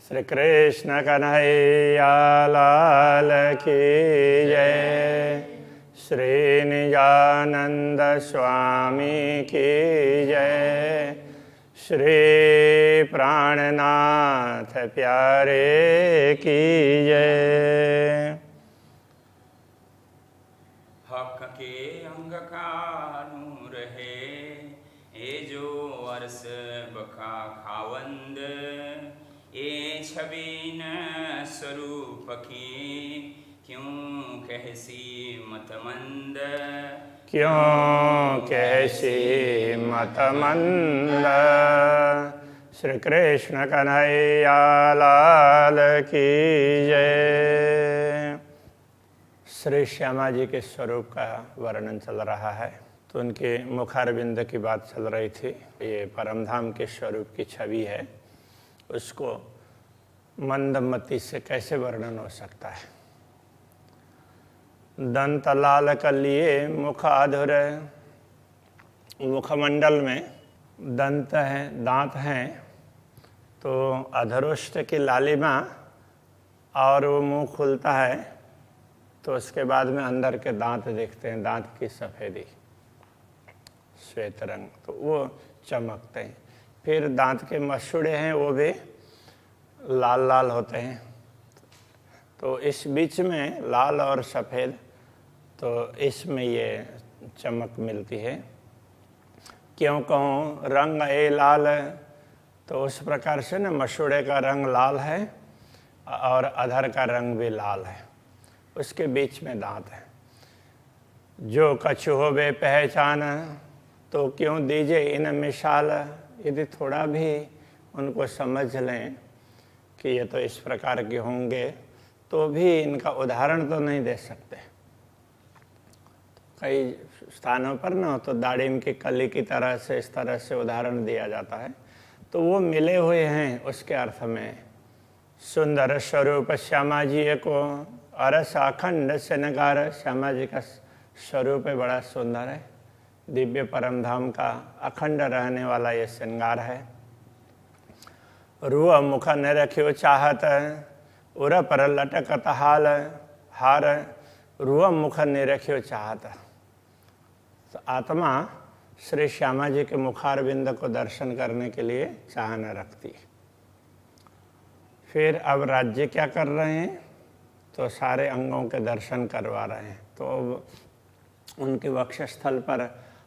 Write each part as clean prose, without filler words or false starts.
श्री कृष्ण कन्हैया लाल की जय। श्री निजानंद स्वामी की जय। श्री प्राणनाथ प्यारे की जय। हक के अंग का नूर है ये जो अर्स बका खावंद ये छबीन स्वरूप की क्यों कहसी मतमंद। क्यों कैसी मतमंद। श्री कृष्ण कन्हैया लाल की जय। श्री श्यामा जी के स्वरूप का वर्णन चल रहा है, तो उनके मुखारविंद की बात चल रही थी। ये परमधाम के स्वरूप की छवि है, उसको मंदमति से कैसे वर्णन हो सकता है। दंत लाल कलिए मुख अधुर। मुखमंडल में दंत हैं, दांत हैं, तो अधरोष्ट की लालिमा और वो मुंह खुलता है तो उसके बाद में अंदर के दांत देखते हैं, दांत की सफ़ेदी श्वेत रंग, तो वो चमकते हैं। फिर दांत के मसूड़े हैं, वो भी लाल लाल होते हैं। तो इस बीच में लाल और सफ़ेद, तो इसमें ये चमक मिलती है। क्यों कहूँ रंग ए लाल, तो उस प्रकार से ना मसूड़े का रंग लाल है और अधर का रंग भी लाल है, उसके बीच में दांत है। जो कछु होवे पहचान, तो क्यों दीजिए इन मिसाल। यदि थोड़ा भी उनको समझ लें कि ये तो इस प्रकार के होंगे, तो भी इनका उदाहरण तो नहीं दे सकते। कई स्थानों पर ना तो दाड़िम की कली की तरह से इस तरह से उदाहरण दिया जाता है, तो वो मिले हुए हैं उसके अर्थ में। सुंदर स्वरूप श्यामा जी को अरस अखंड श्रृंगार। श्यामा जी का स्वरूप बड़ा सुंदर है, दिव्य परमधाम का अखंड रहने वाला ये श्रृंगार है। रूह मुख न रखियो चाहत, उर पर लटकत हार। रूह मुख न रखियो चाहत, तो आत्मा श्री श्यामा जी के मुखारविंद को दर्शन करने के लिए चाह न रखती। फिर अब राज्य क्या कर रहे हैं, तो सारे अंगों के दर्शन करवा रहे हैं। तो उनके वक्षस्थल पर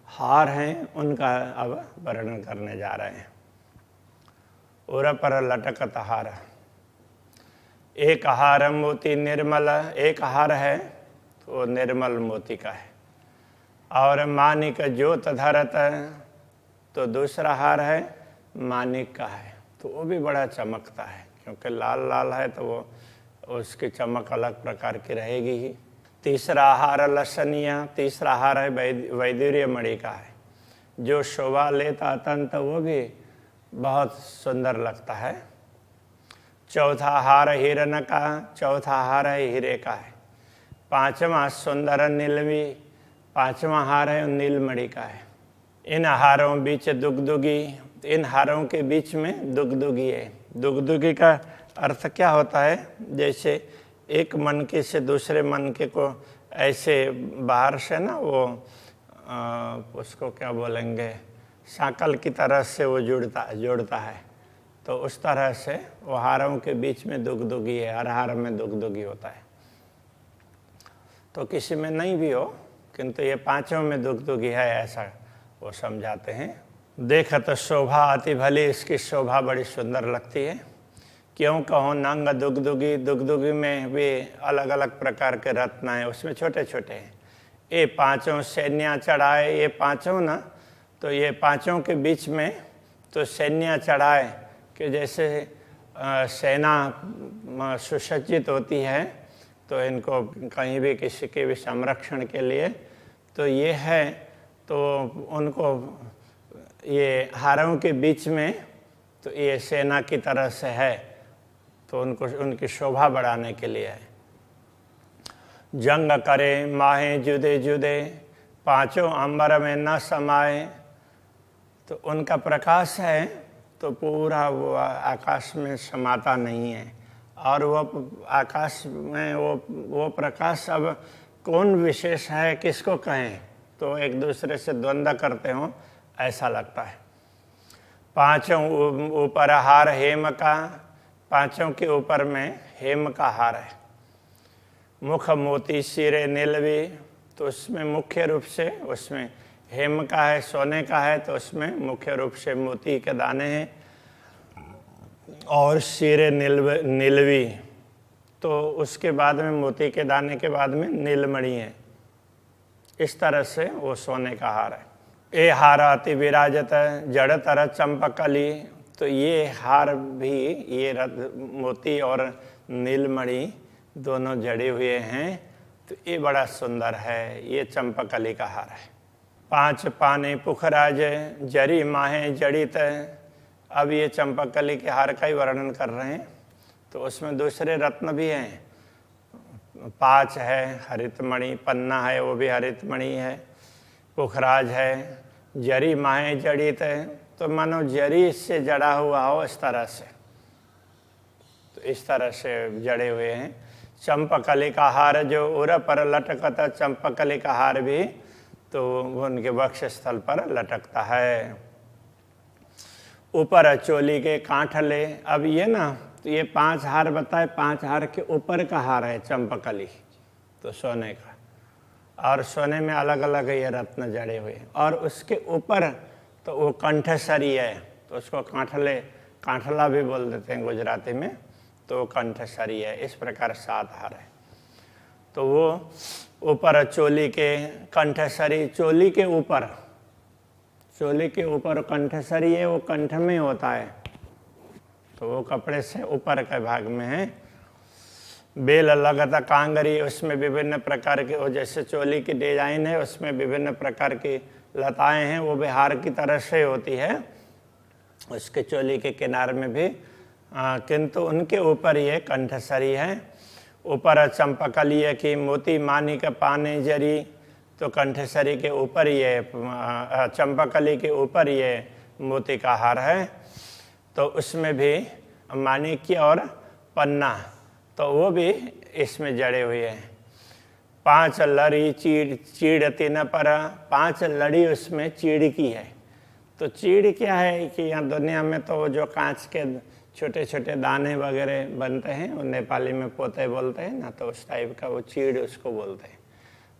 हार हैं, उनका अब वर्णन करने जा रहे हैं। उर पर लटकत हार। एक हार मोती निर्मल, एक हार है तो निर्मल मोती का है। और मानिक ज्योत धरत, तो दूसरा हार है मानिक का है, तो वो भी बड़ा चमकता है, क्योंकि लाल लाल है तो वो उसकी चमक अलग प्रकार की रहेगी ही। तीसरा हार लसनिया, तीसरा हार है वैदूर्य मणि का है, जो शोभा लेता अत्यंत वो भी बहुत सुंदर लगता है। चौथा हार हिरण का, चौथा हार है हीरे का है। पांचवा सुंदर नीलवी, पांचवा हार है नीलमणि का है। इन हारों बीच दुगदुगी, इन हारों के बीच में दुगदुगी है। दुगदुगी का अर्थ क्या होता है, जैसे एक मनके से दूसरे मनके को ऐसे बाहर से ना वो उसको क्या बोलेंगे, साकल की तरह से वो जोड़ता है, तो उस तरह से वो हारों के बीच में दुगदुगी है। हर हार में दुगदुगी होता है, तो किसी में नहीं भी हो, किंतु ये पांचों में दुगदुगी है, ऐसा वो समझाते हैं। देखत शोभा अति भली, इसकी शोभा बड़ी सुंदर लगती है। क्यों कहो नंग दुगदुगी, दुगदुगी में भी अलग अलग प्रकार के रत्न हैं, उसमें छोटे छोटे हैं। ये पांचों सैन्या चढ़ाए, ये पांचों ना, तो ये पांचों के बीच में तो सैन्या चढ़ाए कि जैसे सेना सुसज्जित होती है, तो इनको कहीं भी किसी के भी संरक्षण के लिए तो ये है, तो उनको ये हारों के बीच में तो ये सेना की तरह से है, तो उनको उनकी शोभा बढ़ाने के लिए है। जंग करे माहे जुदे जुदे, पांचों अंबर में न समाए, तो उनका प्रकाश है तो पूरा वो आकाश में समाता नहीं है। और वो आकाश में वो प्रकाश अब कौन विशेष है, किसको कहें, तो एक दूसरे से द्वंद्व करते हो ऐसा लगता है। पांचों ऊपर हार हेम का, पांचों के ऊपर में हेम का हार है। मुख मोती सिरे नीलवी, तो उसमें मुख्य रूप से उसमें हेम का है, सोने का है, तो उसमें मुख्य रूप से मोती के दाने हैं। और सिरे नीलवी, तो उसके बाद में मोती के दाने के बाद में नीलमणि है। इस तरह से वो सोने का हार है। ए हार अति विराजत जड़ तरह चंपकली, तो ये हार भी, ये मोती और नीलमणि दोनों जड़े हुए हैं, तो ये बड़ा सुंदर है। ये चंपकली का हार है। पांच पाने पुखराज जरी माहे जड़ित, अब ये चंपकली के हार का ही वर्णन कर रहे हैं। तो उसमें दूसरे रत्न भी हैं। पाँच है, हरितमणि, पन्ना है, वो भी हरितमणि है, पुखराज है, जरी माहे जड़ित है, तो मानो जरी से जड़ा हुआ हो इस तरह से, तो इस तरह से जड़े हुए हैं। चंपकली का हार जो उर पर लटकता, चंपकली का हार भी तो वो उनके वक्ष स्थल पर लटकता है। ऊपर चोली के कांठले, अब ये ना, तो ये पांच हार बताए, पांच हार के ऊपर का हार है चंपकली, तो सोने का, और सोने में अलग अलग ये रत्न जड़े हुए। और उसके ऊपर तो वो कंठसरी है, तो उसको कांठले, कांठला भी बोल देते हैं गुजराती में, तो कंठसरी है। इस प्रकार सात हार है। तो वो ऊपर चोली के कंठसरी, चोली के ऊपर, चोली के ऊपर कंठसरी है, वो कंठ में होता है, तो वो कपड़े से ऊपर के भाग में है। बेल लगता कांगरी, उसमें विभिन्न प्रकार के, वो जैसे चोली की डिजाइन है उसमें विभिन्न प्रकार की लताएं हैं, वो भी हार की तरह से होती है उसके चोली के किनारे में भी, किंतु उनके ऊपर ये कंठसरी है। ऊपर चंपकलिए की मोती मानिक पाने जरी, तो कंठसरी के ऊपर ये, चंपकली के ऊपर ये मोती का हार है, तो उसमें भी माणिक्य और पन्ना, तो वो भी इसमें जड़े हुए हैं। पांच लड़ी चीड़ तीन पर, पांच लड़ी उसमें चीड़ की है। तो चीड़ क्या है कि यहाँ दुनिया में तो जो कांच के छोटे छोटे दाने वगैरह बनते हैं, वो नेपाली में पोते बोलते हैं ना, तो उस टाइप का वो चीड़ उसको बोलते हैं।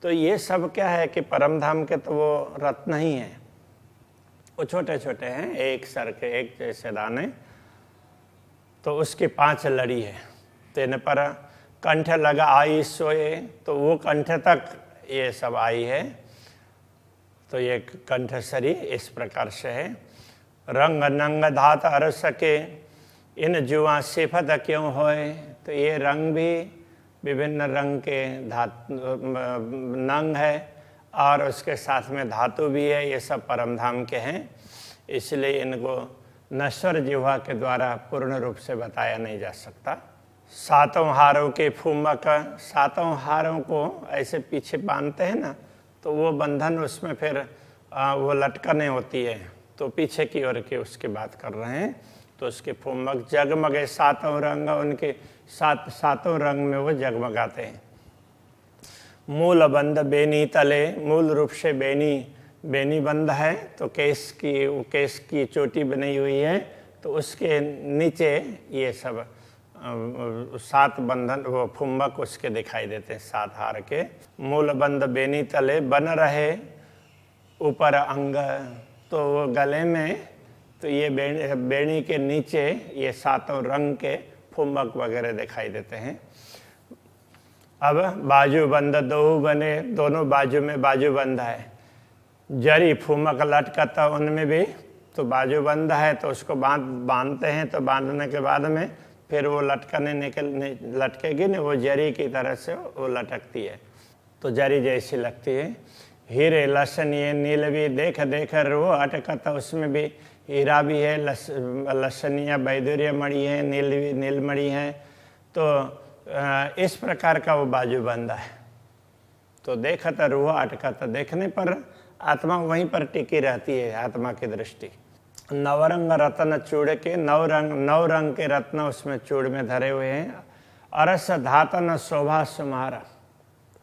तो ये सब क्या है कि परमधाम के तो वो रत्न ही हैं, वो छोटे छोटे हैं, एक सर के एक जैसे दाने, तो उसकी पांच लड़ी है। तेन पर कंठ लगा आई सोए, तो वो कंठ तक ये सब आई है, तो ये कंठसरी इस प्रकार से है। रंग नंग धात अर सके इन जुआ सिफत क्यों होए, तो ये रंग भी विभिन्न रंग के नंग है, और उसके साथ में धातु भी है, ये सब परमधाम के हैं, इसलिए इनको नश्वर जिह्वा के द्वारा पूर्ण रूप से बताया नहीं जा सकता। सातों हारों के फूमक, सातों हारों को ऐसे पीछे बांधते हैं ना, तो वो बंधन उसमें फिर वो लटकने होती है, तो पीछे की ओर की उसकी बात कर रहे हैं। तो उसके फूमक जगमगे सातों रंग, उनके सातों रंग में वो जगमगाते हैं। मूल बंद बेनी तले, मूल रूप से बेनी बंद है, तो केस की चोटी बनी हुई है, तो उसके नीचे ये सब सात बंधन, वो फुम्बक उसके दिखाई देते हैं, सात हार के। मूल बंद बेनी तले बन रहे ऊपर अंग, तो वो गले में, तो ये बेनी के नीचे ये सातों रंग के फुम्बक वगैरह दिखाई देते हैं। अब बाजू बंद दो बने, दोनों बाजू में बाजू बंद है। जरी फुमक लटकता, उनमें भी तो बाजू बंद है, तो उसको बांधते हैं, तो बांधने के बाद में फिर वो लटकेगी ना, वो जरी की तरह से वो लटकती है, तो जरी जैसी लगती है। हीरे लसन ये नील भी देख देख रो अटकता, उसमें भी हीरा भी है, लसनिया बैदुर्य मणि है, नीलमणि है, तो इस प्रकार का वो बाजू बंद है। तो देखता रूह अटकता, देखने पर आत्मा वहीं पर टिकी रहती है, आत्मा की दृष्टि। नवरंग रत्न चूड़ के नौ रंग के रत्न उसमें चूड़ में धरे हुए हैं। अरस धातन शोभा सुमारा,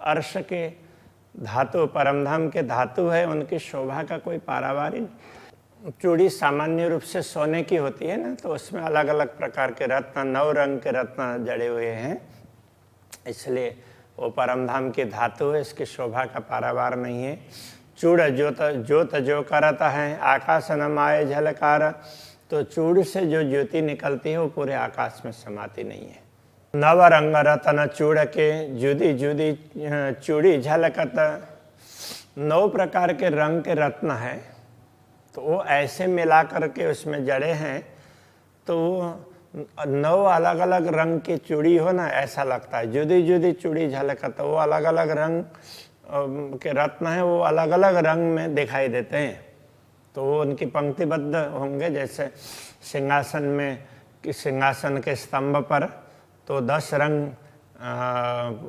अर्श के धातु परमधाम के धातु है, उनकी शोभा का कोई पारावार ही नहीं। चूड़ी सामान्य रूप से सोने की होती है ना, तो उसमें अलग अलग प्रकार के रत्न, 9 रंग के रत्न जड़े हुए हैं, इसलिए वो परमधाम की धातु है, इसकी शोभा का पारावार नहीं है। चूड़ ज्योत जो करता है आकाश न माए झलकार, तो चूड़ से जो ज्योति निकलती है वो पूरे आकाश में समाती नहीं है। नव रंग रतन चूड़ के जुदी जुदी चूड़ी झलकत, 9 प्रकार के रंग के रत्न है, तो वो ऐसे मिला करके उसमें जड़े हैं, तो 9 अलग अलग रंग की चूड़ी हो ना, ऐसा लगता है। जुदी जुदी चूड़ी झलकत, वो अलग अलग रंग के रत्न हैं, वो अलग अलग रंग में दिखाई देते हैं, तो वो उनकी पंक्तिबद्ध होंगे। जैसे सिंहासन में, सिंहासन के स्तंभ पर तो 10 रंग,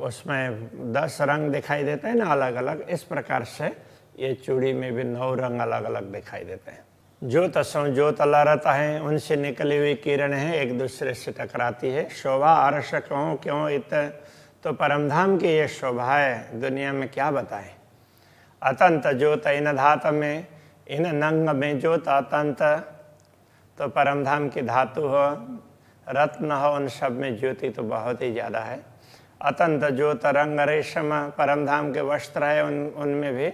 उसमें 10 रंग दिखाई देते हैं ना अलग अलग, इस प्रकार से ये चूड़ी में भी 9 रंग अलग अलग दिखाई देते हैं। ज्योत लहराता है, उनसे निकली हुई किरण है, एक दूसरे से टकराती है। शोभा अर्श कहूँ क्यों इत, तो परमधाम की ये शोभा है, दुनिया में क्या बताएं। अतंत ज्योत इन धात में, इन नंग में ज्योत अतंत, तो परमधाम की धातु हो, रत्न हो, उन सब में ज्योति तो बहुत ही ज़्यादा है। अतंत ज्योत रंग रेशम, परमधाम के वस्त्र है, उनमें भी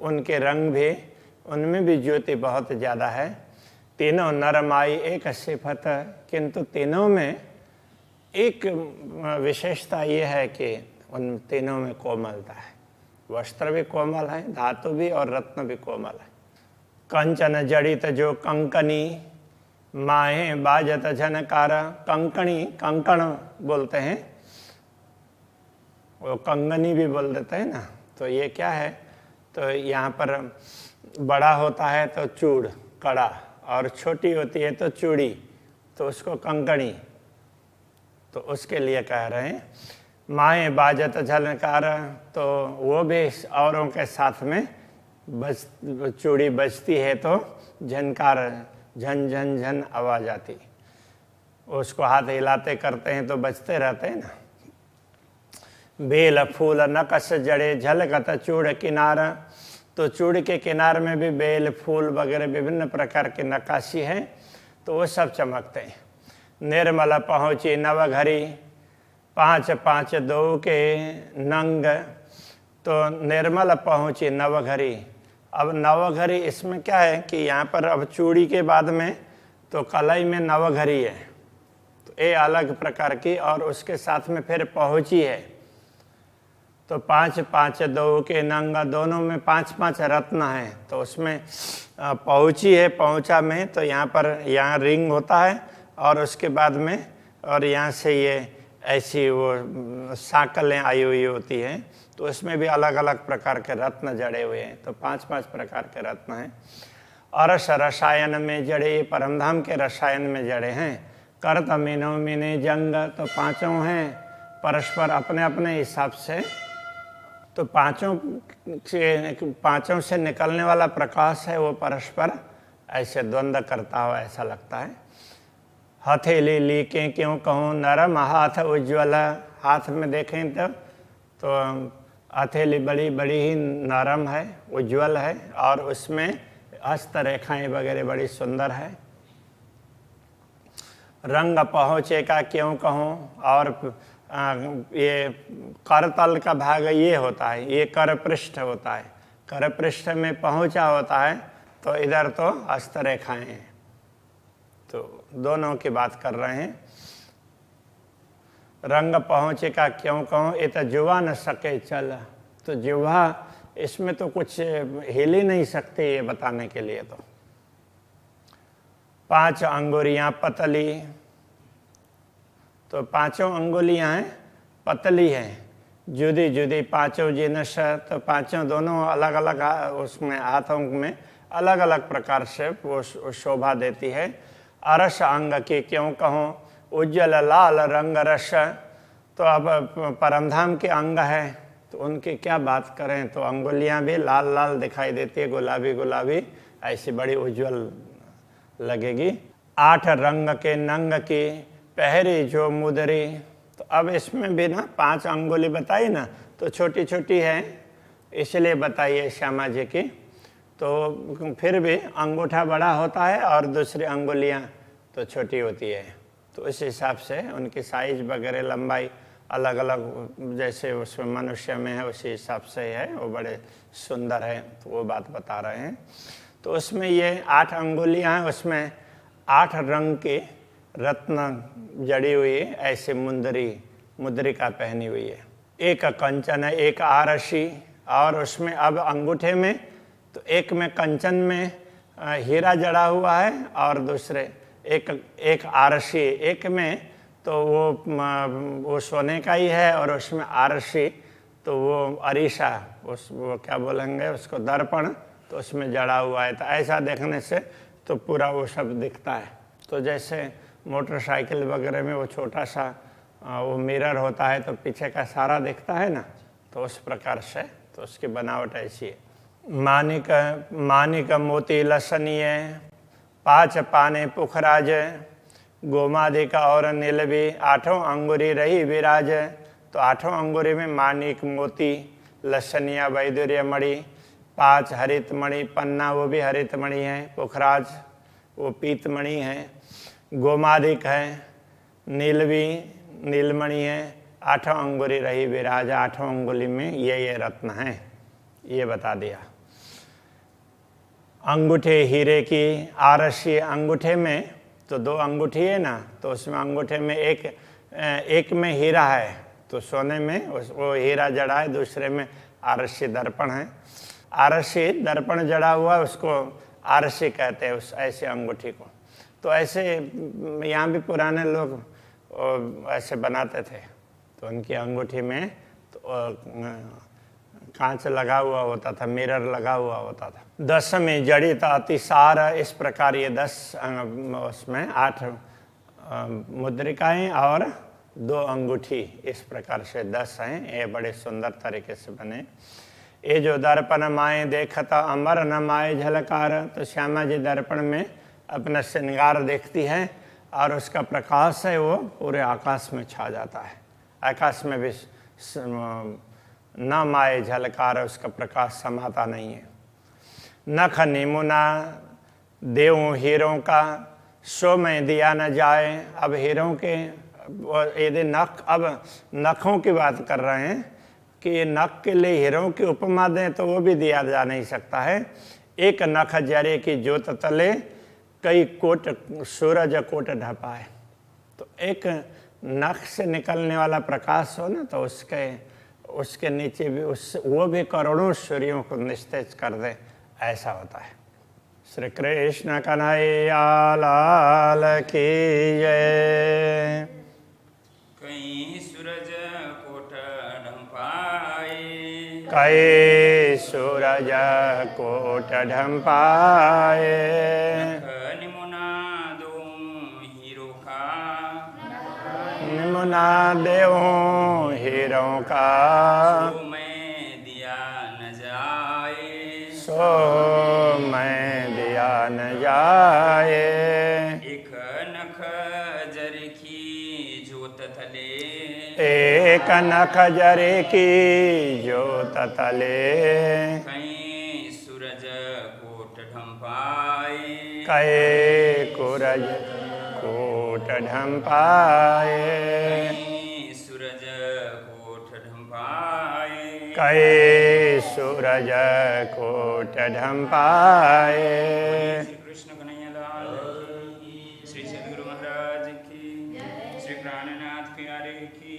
उनके रंग भी, उनमें भी ज्योति बहुत ज़्यादा है। तीनों नरमाई एक सिफत, किंतु तीनों में एक विशेषता ये है कि उन तीनों में कोमलता है। वस्त्र भी कोमल है, धातु भी और रत्न भी कोमल है। कंचन जड़ित जो कंकनी, माहे बाजत झनकार, कंकणी कंकण बोलते हैं, वो कंगनी भी बोल देते हैं ना, तो ये क्या है, तो यहाँ पर बड़ा होता है तो चूड़ कड़ा, और छोटी होती है तो चूड़ी, तो उसको कंकणी, तो उसके लिए कह रहे हैं। माए बाजत झनकार, तो वो भी औरों के साथ में चूड़ी बजती है तो झनकार, झन झन झन आवाज आती, उसको हाथ हिलाते करते हैं तो बजते रहते हैं ना। बेल फूल नकश जड़े झलकत चूड़ किनारा, तो चूड़ के किनार में भी बेल फूल वगैरह विभिन्न प्रकार की नक्काशी है, तो वो सब चमकते हैं। निर्मल पहुँची नवघरी, 5 5 2 के नंग, तो निर्मल पहुँची नवघरी। अब नवघरी इसमें क्या है कि यहाँ पर अब चूड़ी के बाद में तो कलाई में नवघरी है, तो ये अलग प्रकार की, और उसके साथ में फिर पहुँची है, तो 5 5 2 के नंग, दोनों में 5 5 रत्न है, तो उसमें पहुँची है, पहुँचा में तो यहाँ पर यहाँ रिंग होता है, और उसके बाद में और यहाँ से ये ऐसी वो साकलें आई हुई होती हैं, तो उसमें भी अलग अलग प्रकार के रत्न जड़े हुए हैं, तो 5 5 प्रकार के रत्न हैं। अरस रसायन में जड़े, परमधाम के रसायन में जड़े हैं। कर्त मीनो मीने जंग, तो 5 हैं परस्पर अपने अपने हिसाब से, तो 5 से निकलने वाला प्रकाश है वो परस्पर ऐसे द्वंद्व करता हो, ऐसा लगता है। हथेली लीके क्यों कहूँ नरम, हाथ उज्ज्वल, हाथ में देखें तो हथेली बड़ी बड़ी ही नरम है, उज्ज्वल है, और उसमें हस्तरेखाएं वगैरह बड़ी सुंदर है। रंग पहुँचे का क्यों कहूँ, और ये करतल का भाग ये होता है, ये कर पृष्ठ होता है, कर पृष्ठ में पहुँचा होता है, तो इधर तो हस्तरेखाएं हैं, तो दोनों की बात कर रहे हैं। रंग पहुँचे का क्यों कहूँ, ये तो जुवा न सके चल, तो जुवा इसमें तो कुछ हिल ही नहीं सकते ये बताने के लिए। तो 5 अंगुलियाँ पतली, तो 5 अंगुलियाँ हैं पतली हैं, जुदी जुदी 5 जिनस, तो 5 दोनों अलग अलग उसमें हाथों में अलग अलग प्रकार से वो शोभा देती है। अरस अंग की क्यों कहूँ, उज्जवल लाल रंग रस, तो अब परमधाम के अंग है, तो उनकी क्या बात करें, तो अंगुलियां भी लाल लाल दिखाई देती है, गुलाबी गुलाबी, ऐसी बड़ी उज्जवल लगेगी। 8 रंग के नंग की पहरी जो मुदरी। तो अब इसमें भी ना 5 अंगुली बताई ना, तो छोटी छोटी है इसलिए बताइए श्यामा जी की। तो फिर भी अंगूठा बड़ा होता है और दूसरी अंगुलियां तो छोटी होती है, तो इस हिसाब से उनकी साइज वगैरह लंबाई अलग अलग जैसे उसमें मनुष्य में है उसी हिसाब से है, वो बड़े सुंदर है, तो वो बात बता रहे हैं। तो उसमें ये 8 अंगुलियां हैं, उसमें 8 रंग की रत्न जड़ी हुई है, ऐसे मुद्रिका पहनी हुई है। एक कंचन है, एक आरसी, और उसमें अब अंगूठे में तो एक में कंचन में हीरा जड़ा हुआ है और दूसरे एक आरसी, एक में तो वो सोने का ही है और उसमें आरसी तो वो अरीसा, वो क्या बोलेंगे उसको, दर्पण, तो उसमें जड़ा हुआ है। तो ऐसा देखने से तो पूरा वो सब दिखता है। तो जैसे मोटरसाइकिल वगैरह में वो छोटा सा वो मिरर होता है तो पीछे का सारा दिखता है ना, तो उस प्रकार से तो उसकी बनावट ऐसी है। मानिक मोती लसनीय, 5 पाने पुखराज, गोमादिका और नीलवी, 8 अंगुरी रही विराज। तो 8 अंगुरी में मानिक मोती, लसनिया वैदुर्य मणि, 5 हरित मणि, पन्ना वो भी हरित मणि है, पुखराज वो पीत मणि है, गोमादिक है, नीलवी नीलमणि है, 8 अंगुरी रही विराज। 8 अंगुली में ये रत्न हैं, ये बता दिया। अंगूठे हीरे की आरसी, अंगूठे में तो 2 अंगूठी है ना, तो उसमें अंगूठे में एक में हीरा है, तो सोने में वो हीरा जड़ा है, दूसरे में आरसी दर्पण है। आरसी दर्पण जड़ा हुआ उसको आरसी कहते हैं, उस ऐसे अंगूठी को। तो ऐसे यहाँ भी पुराने लोग ऐसे बनाते थे, तो उनकी अंगूठी में तो कांच लगा हुआ होता था, मिरर लगा हुआ होता था। 10 में जड़ित अतिसार, इस प्रकार ये 10 उसमें 8 मुद्रिकाएं और 2 अंगूठी, इस प्रकार से 10 हैं। ये बड़े सुंदर तरीके से बने। ये जो दर्पण माए देखता अमर न माए झलकार, तो श्यामा जी दर्पण में अपना श्रृंगार देखती है और उसका प्रकाश है वो पूरे आकाश में छा जाता है। आकाश में भी न माए झलकार, उसका प्रकाश समाता नहीं है। नख निमुना देवों हीरों का, सो में दिया न जाए। अब हीरों के यदि नख, अब नखों की बात कर रहे हैं कि ये नख के लिए हीरों की उपमा दें तो वो भी दिया जा नहीं सकता है। एक नख जरे की ज्योत तले, कई कोट सूरज कोट ढपाए। तो एक नख से निकलने वाला प्रकाश हो ना, तो उसके नीचे भी वो भी करोड़ों सूर्यों को निस्तेज कर दे, ऐसा होता है। श्री कृष्ण कन्हैया लाल की जय। कई सूरज कोट ढंपाए, कई सूरज कोट ढंपाए, निमुना दो हीरो का, निमुना देवों हीरों का, सो मैं दिया न जाए, सो मैं दिया न जाए। एक नख जर की जोत तले, एक नख जरे की ज्योत तले, कई सूरज कोट ढंपाए, कई सूरज कोट ढंपाए, कई सूरज कोट ढंपाए, कई सूरज कोट ढंपाए। श्री कृष्ण कन्हैया लाल की, श्री सद्गुरु महाराज की, श्री प्राणनाथ प्यारे की।